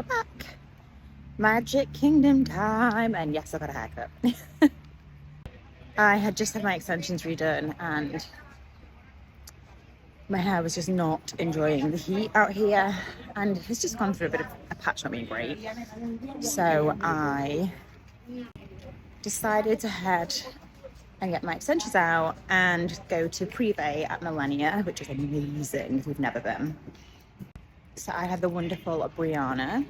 we're back. Magic Kingdom time. And yes, I got a haircut. I had just had my extensions redone and my hair was just not enjoying the heat out here, and it's just gone through a bit of a patch not being great. So I decided to head and get my extensions out and go to Privé at Millennia, which is amazing if you've never been. So I had the wonderful Brianna.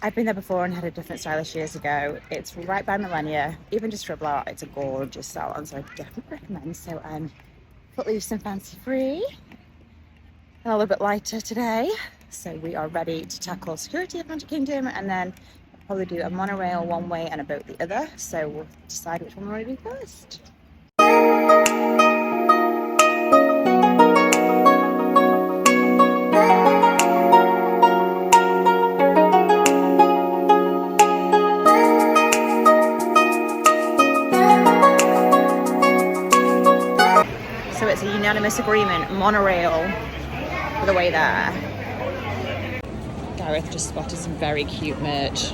I've been there before and had a different stylist years ago. It's right by Millennia. Even just for a blowout, it's a gorgeous salon, so I definitely recommend. So I'm footloose and fancy free, a little bit lighter today. So we are ready to tackle security at Magic Kingdom, and then probably do a monorail one way and a boat the other. So we'll decide which one we're going to do first. So it's a unanimous agreement, monorail for the way there. Gareth just spotted some very cute merch.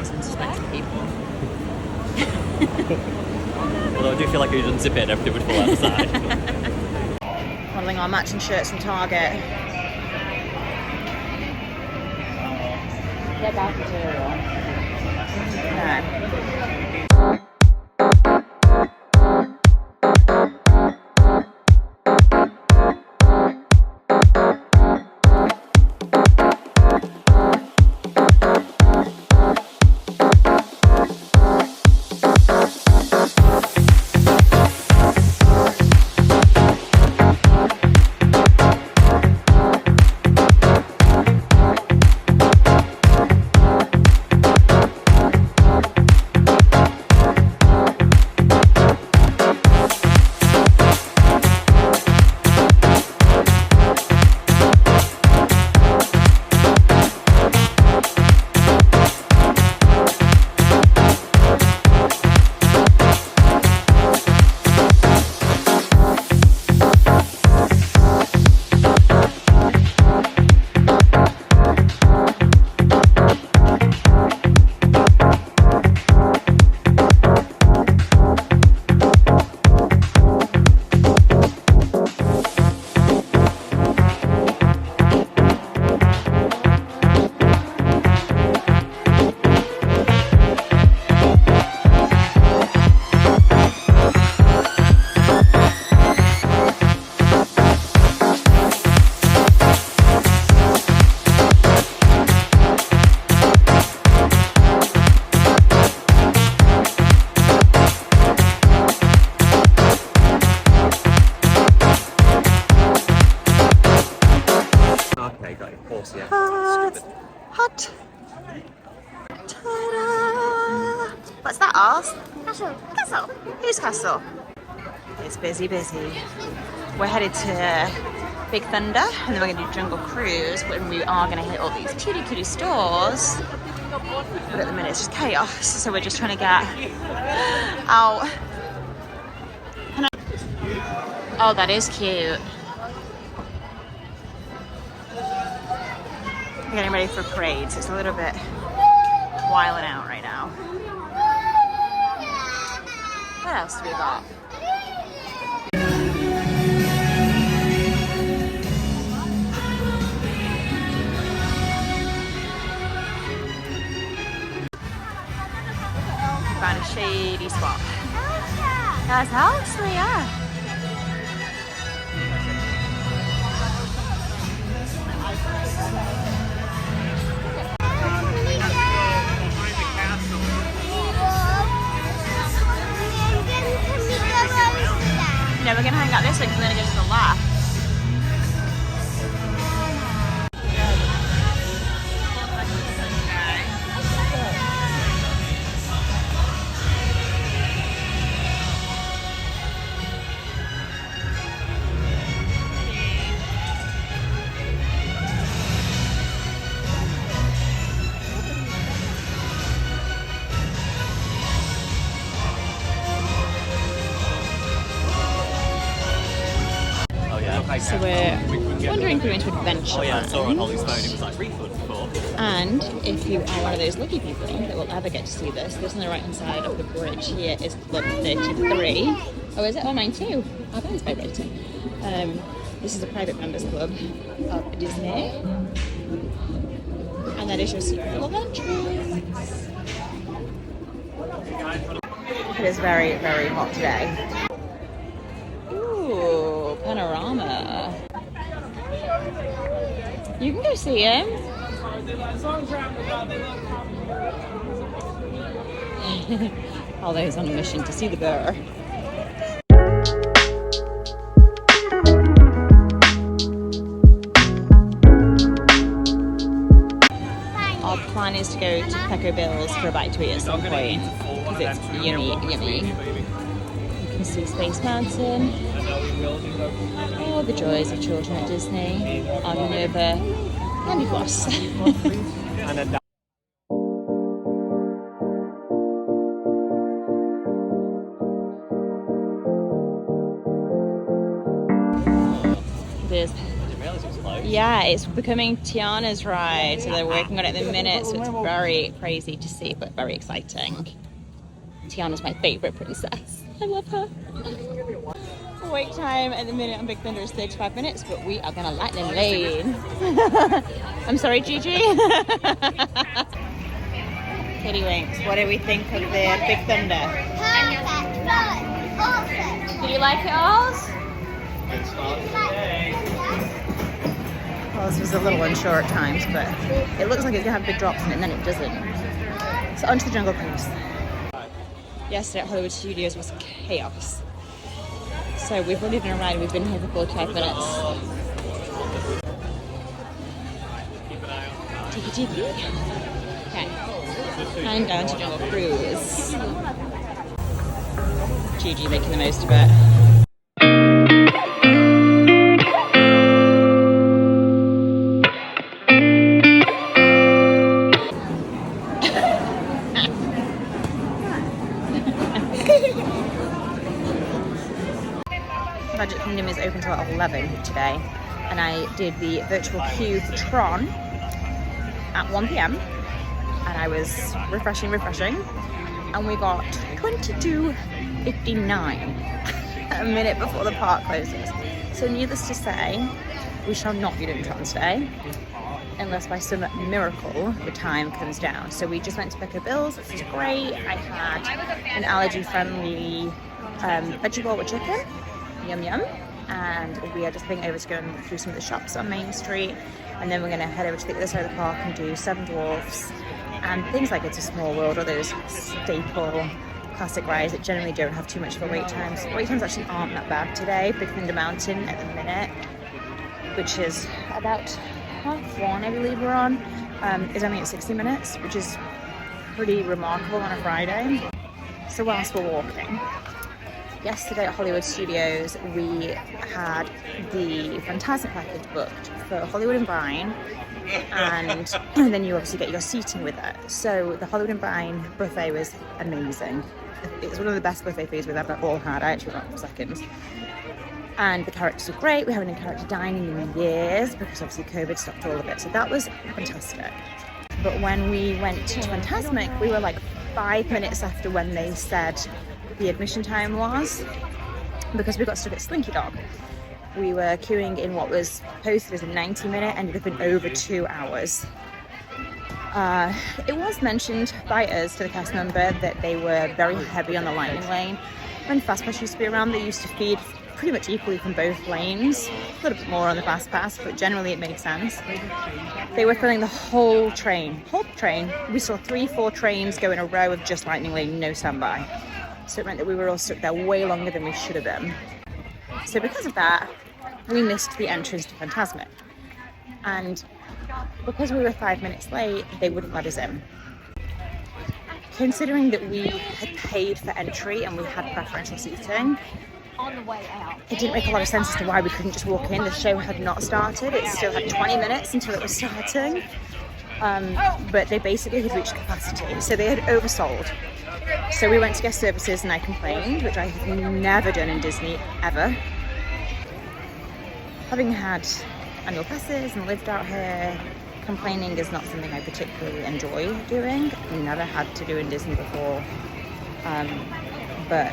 Some suspected people. Although I do feel like if you unzip it and everything would fall out the side. Modelling our matching shirts from Target. Yeah, bad material. No. Hot. Ta-da! What's that, ours? Castle. Castle. Whose castle? It's busy, busy. We're headed to Big Thunder, and then we're going to do Jungle Cruise, when we are going to hit all these cutie stores. But at the minute it's just chaos, so we're just trying to get out. Oh, that is cute. We're getting ready for parade, so it's a little bit wilding out right now. What else do we got? Found a shady spot. That's Elsa, yeah. No, we're going to hang out this way because we're going to go to the left. So we're wandering through into Adventureland. Oh yeah, I saw on Holly's phone, it was like refund for And if you are one of those lucky people that will ever get to see this, on the right hand side of the bridge here is Club 33. Oh, is it? Oh, mine too. Oh, that is vibrating. This is a private members club of Disney. And that is your secret club entrance. It is very, very hot today. Ooh, panorama. You can go see him. Although on a mission to see the bear. Our plan is to go to Pecos Bills for a bite to eat at some point because it's yummy, yummy. You can see Space Mountain. Oh, the joys of children at Disney. Arguing over candy floss. Yeah, it's becoming Tiana's ride, so they're working on it at the minute, so it's very crazy to see, but very exciting. Tiana's my favourite princess. I love her. Wait time at the minute on Big Thunder is 35 minutes, but we are going to lightning lane. I'm sorry, Gigi. Kitty Winks, what do we think of the Big Thunder? Perfect, right, awesome. Did you like it, Oz? Oz was a little unsure at times, but it looks like it's going to have big drops in it, and then it doesn't. So onto the Jungle Cruise. Yesterday at Hollywood Studios was chaos. So we've already done a ride, we've been here for 45 minutes. Tiki tiki. Okay. And down to Jungle Cruise. Gigi making the most of it. Magic Kingdom is open till 11 today, and I did the virtual queue for Tron at 1 p.m. and I was refreshing, and we got 22:59 a minute before the park closes. So needless to say, we shall not be doing Tron today unless by some miracle the time comes down. So we just went to Pecos Bills, which was great. I had an allergy-friendly veggie bowl with chicken. Yum yum. And we are just heading over to go through some of the shops on Main Street, and then we're going to head over to the other side of the park and do Seven Dwarfs and things like It's a Small World, or those staple classic rides that generally don't have too much of a wait time. So wait times actually aren't that bad today. Big Thunder Mountain at the minute, which is about 1:30, I believe we're on, is only at 60 minutes, which is pretty remarkable on a Friday. So whilst we're walking, yesterday at Hollywood Studios, we had the Fantasmic package booked for Hollywood and Vine, and then you obviously get your seating with it. So the Hollywood and Vine buffet was amazing. It was one of the best buffet foods we've ever all had. I actually got seconds. And the characters were great. We haven't done character dining in years because obviously COVID stopped all of it. So that was fantastic. But when we went to Fantasmic, we were like 5 minutes after when they said the admission time was, because we got stuck at Slinky Dog. We were queuing in what was posted as a 90-minute, ended up in over 2 hours. It was mentioned by us to the cast member that they were very heavy on the lightning lane. When Fastpass used to be around, they used to feed pretty much equally from both lanes, a little bit more on the Fastpass, but generally it made sense. They were filling the whole train. We saw 3-4 trains go in a row of just lightning lane, no standby. So it meant that we were all stuck there way longer than we should have been. So because of that, we missed the entrance to Fantasmic. And because we were 5 minutes late, they wouldn't let us in. Considering that we had paid for entry and we had preferential seating, On the way out. it didn't make a lot of sense as to why we couldn't just walk in. The show had not started. It still had 20 minutes until it was starting. But they basically had reached capacity. So they had oversold. So we went to guest services and I complained, which I have never done in Disney, ever. Having had annual passes and lived out here complaining is not something I particularly enjoy doing. We never had to do in Disney before. But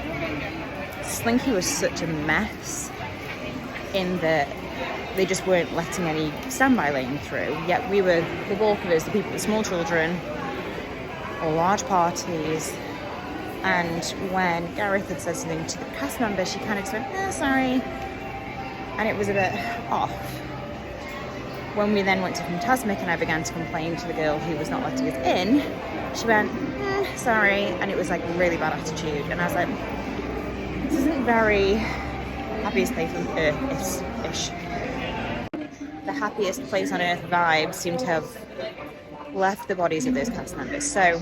Slinky was such a mess in that they just weren't letting any standby lane through. Yet we were, the walkers, the people with small children, or large parties. And when Gareth had said something to the cast member, she kind of just went, sorry. And it was a bit off. When we then went to Fantasmic and I began to complain to the girl who was not letting us in, she went, sorry. And it was like really bad attitude. And I was like, this isn't very happiest place on earth-ish. The happiest place on earth vibes seem to have left the bodies of those cast members. So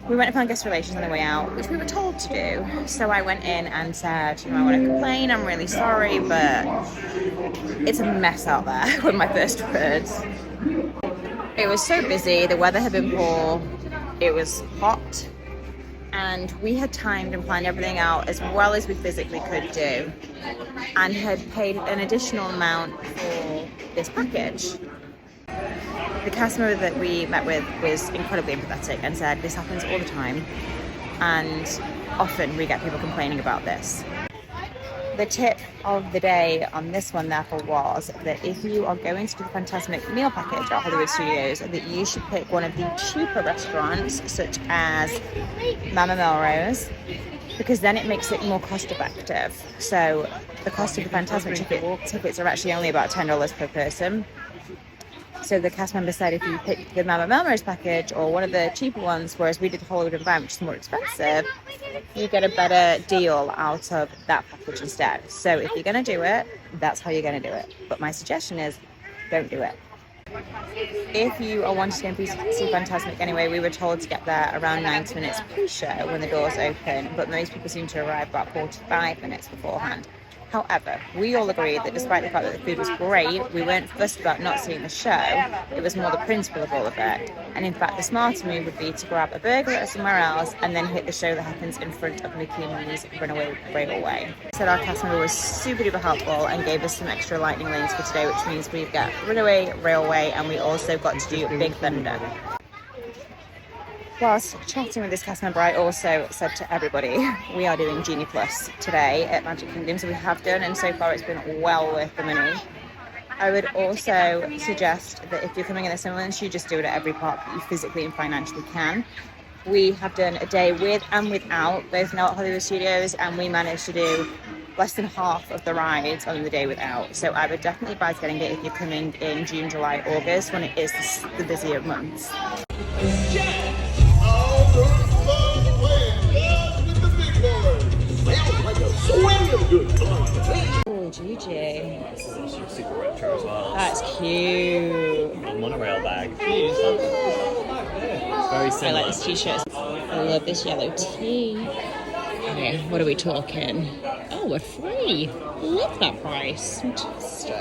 we went upon guest relations on the way out, which we were told to do. So I went in and said, I want to complain, I'm really sorry, but it's a mess out there, were my first words. It was so busy, the weather had been poor, it was hot, and we had timed and planned everything out as well as we physically could do, and had paid an additional amount for this package. The cast member that we met with was incredibly empathetic and said, this happens all the time, and often we get people complaining about this. The tip of the day on this one, therefore, was that if you are going to do the Fantasmic meal package at Hollywood Studios, that you should pick one of the cheaper restaurants, such as Mama Melrose, because then it makes it more cost effective. So the cost of the Fantasmic tickets are actually only about $10 per person. So the cast member said if you pick the Mama Melrose package or one of the cheaper ones, whereas we did Hollywood and Vine, which is more expensive, you get a better deal out of that package instead. So if you're going to do it, that's how you're going to do it. But my suggestion is, don't do it. If you are wanting to see Fantasmic anyway, we were told to get there around 90 minutes pre-show when the doors open, but most people seem to arrive about 45 minutes beforehand. However, we all agreed that despite the fact that the food was great, we weren't fussed about not seeing the show. It was more the principle of all of it. And in fact, the smarter move would be to grab a burger or somewhere else and then hit the show that happens in front of Mickey and Minnie's Runaway Railway. So our cast member was super duper helpful and gave us some extra lightning lanes for today, which means we've got Runaway Railway and we also got to do Big Thunder. Whilst chatting with this cast member, I also said to everybody, we are doing Genie Plus today at Magic Kingdom, so we have done, and so far it's been well worth the money. I would also suggest that if you're coming in the Summerlands, you just do it at every park that you physically and financially can. We have done a day with and without, both now at Hollywood Studios, and we managed to do less than half of the rides on the day without. So I would definitely advise getting it if you're coming in June, July, August, when it is the busier months. Oh, Gigi. Super retro as well. That's cute. A monorail bag. It's very similar. I like this t-shirt. I love this yellow tee. Okay, what are we talking? Oh, we're free. Love that price. Fantastic.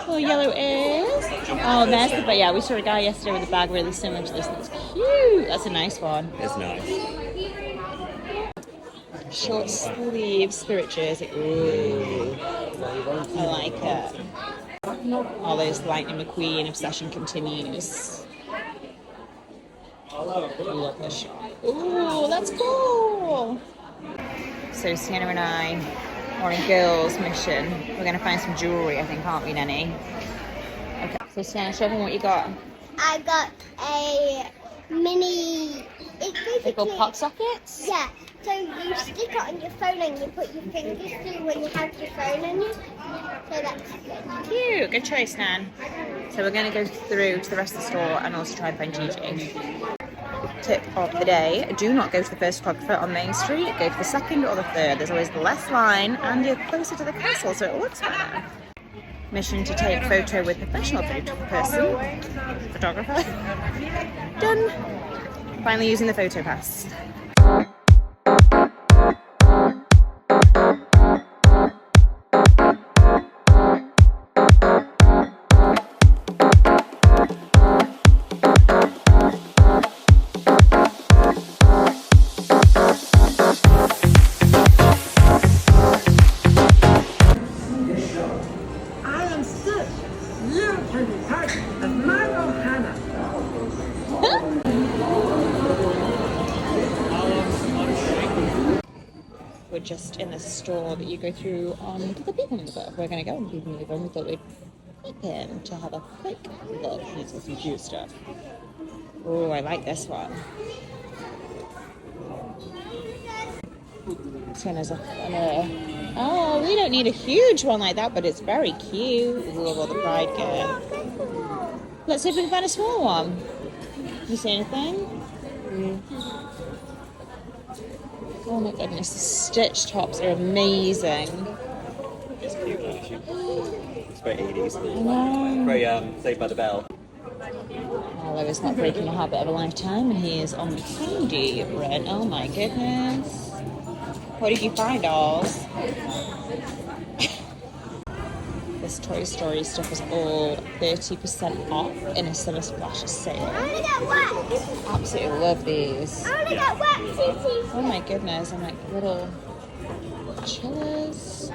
Oh, yellow is. Oh, there's the. But yeah, we saw a guy yesterday with a bag really similar to this. That's cute. That's a nice one. It's nice. Short sleeve spirit jersey. Ooh, I like it. All those Lightning McQueen obsession continues. I love this shot. Ooh, that's cool. So Sienna and I are on a girls' mission. We're going to find some jewellery, I think, aren't we, Nenny? Okay. So Sienna, show them what you got. I got a mini. It's basically. They're called pop sockets? Yeah. So you stick it on your phone and you put your fingers through when you have your phone on you. So that's good. Cute. Good choice, Nan. So we're going to go through to the rest of the store and also try and find Gigi. Tip of the day, do not go to the first photographer on Main Street. Go to the second or the third. There's always less line and you're closer to the castle, so it looks better. Mission to take photo with professional photographer. Done. Finally using the photo pass. door that you go through onto the people mover. We're going to go on the people mover, and we thought we'd peek in to have a quick look. Here's some cute stuff. Oh, I like this one. Oh, we don't need a huge one like that, but it's very cute. Ooh, what the bride get. Let's see if we can find a small one. You see anything? Oh my goodness, the stitch tops are amazing. It's cute, actually. It's very 80s. Wow. Very Saved by the Bell. Oliver's not breaking the habit of a lifetime, and he is on the candy run. Oh my goodness. What did you find, dolls? This Toy Story stuff is all 30% off in a Summer Splash sale. I want to get wet. Absolutely love these. I want to get wet, Titi. Oh my goodness, and like little chillers.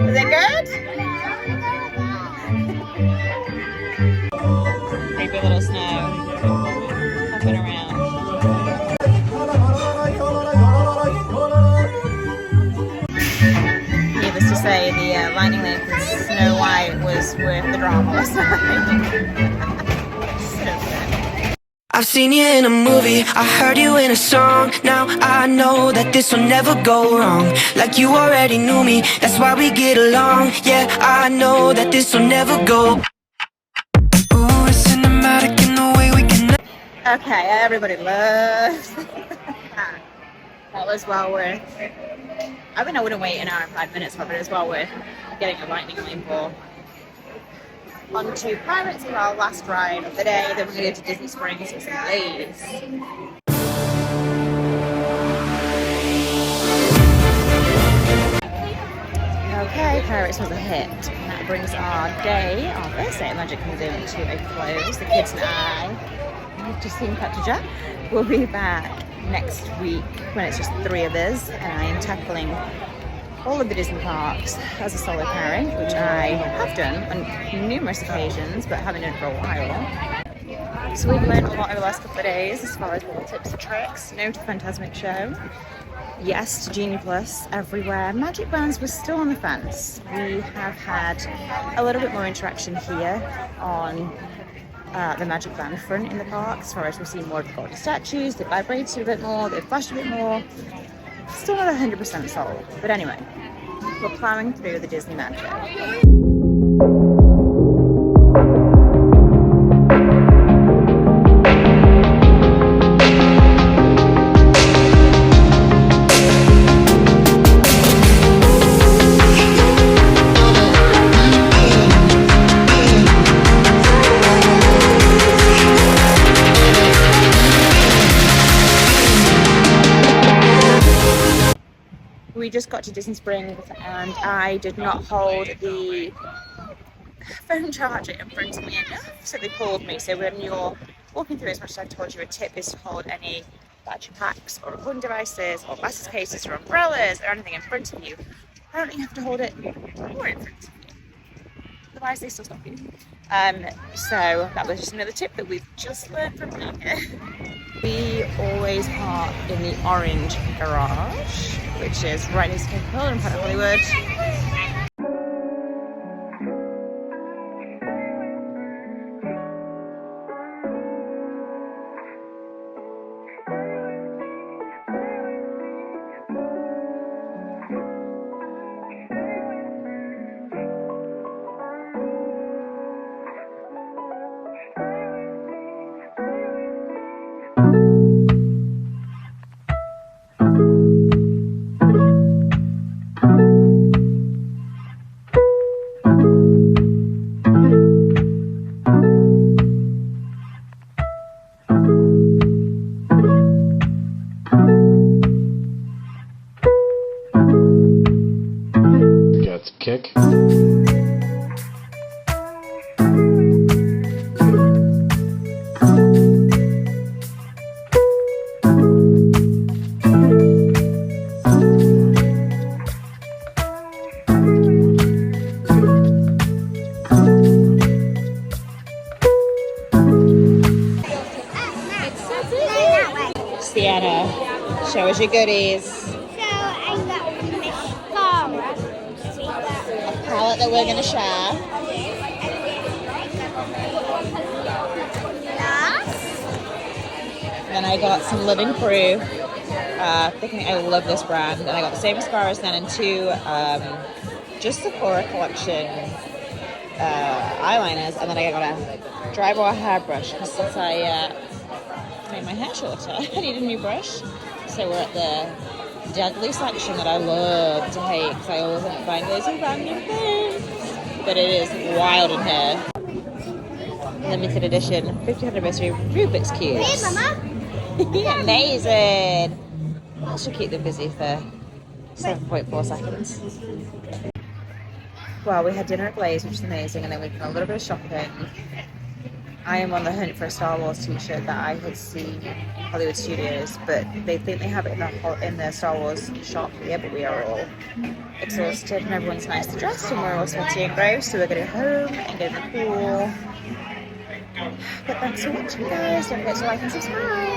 Is it good? Maybe a little snow. Hopping around. Needless to say, the lightning lane from Snow White was worth the drama last night. So good. I've seen you in a movie, I heard you in a song. Now I know that this will never go wrong. Like you already knew me, that's why we get along. Yeah, I know that this will never go. Ooh, it's cinematic in the way we can. Okay, everybody loves that was well worth. I mean, I wouldn't wait an hour and 5 minutes for it, but it was well worth getting a lightning lane for. On to Pirates for our last ride of the day. Then we're going to go to Disney Springs for some days. Okay, Pirates was a hit. And that brings our day, our first day at Magic Kingdom to a close. The kids and I, you've just seen Captain Jack, we'll be back next week when it's just 3 of us, and I am tackling all of the Disney parks as a solo parent, which I have done on numerous occasions, but haven't done for a while. So we've learned a lot over the last couple of days as far as little tips and tricks. No to Fantasmic Show. Yes to Genie Plus everywhere. Magic Bands was still on the fence. We have had a little bit more interaction here on the Magic Band front in the parks, as far as we've seen more of the golden statues. They vibrated a bit more, they flashed a bit more. Still not 100% sold, but anyway, we're plowing through the Disney magic. We just got to Disney Springs and I did not hold the phone charger in front of me enough, so they called me. So when you're walking through, as much as I've told you, a tip is to hold any battery packs or recording devices or glasses cases or umbrellas or anything in front of you. Apparently you have to hold it more in front of you, otherwise they still stop you. So that was just another tip that we've just learned from being here. We always park in the orange garage, which is right next to Coca-Cola in Planet Hollywood. Kick. Sienna, show us your goodies. So I got mascara. A palette that we're going to share. Then I got some Living Proof. Thinking I love this brand. And I got the same mascaras then and two just Sephora collection eyeliners. And then I got a dry bar hairbrush because since I made my hair shorter, I need a new brush. So we're at the deadly section that I love to hate because I always end up buying those random things. But it is wild in here. Limited edition 50th anniversary Rubik's Cubes. Hey, Mama. Amazing! That should keep them busy for 7.4 seconds. Well, we had dinner at Blaze, which is amazing, and then we've done a little bit of shopping. I am on the hunt for a Star Wars t-shirt that I had seen Hollywood Studios, but they think they have it in the Star Wars shop here, but we are all exhausted and everyone's nicely dressed and we're all sweaty and gross, so we're going to go home and get in the pool. But thanks for watching, guys. Don't forget to like and subscribe.